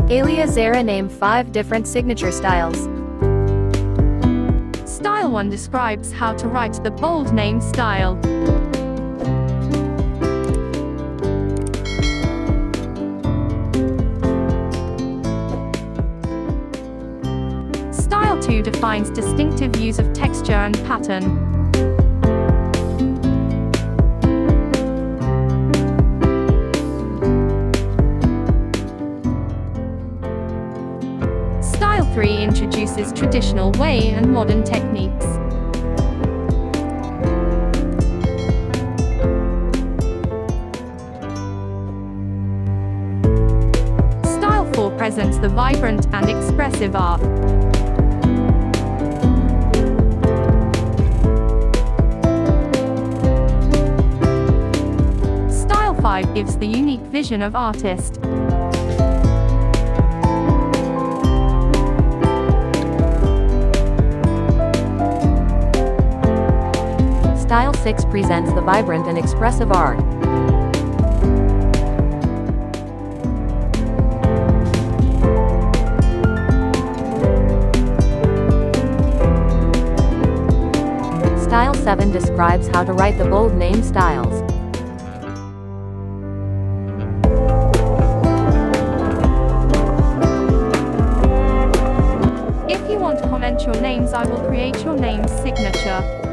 Aeleeya, Zehra, name 5 different signature styles. Style 1 describes how to write the bold name style. Style 2 defines distinctive use of texture and pattern. Style 3 introduces traditional way and modern techniques. Style 4 presents the vibrant and expressive art. Style 5 gives the unique vision of artist. Style 6 presents the vibrant and expressive art. Style 7 describes how to write the bold name styles. If you want to comment your names, I will create your name's signature.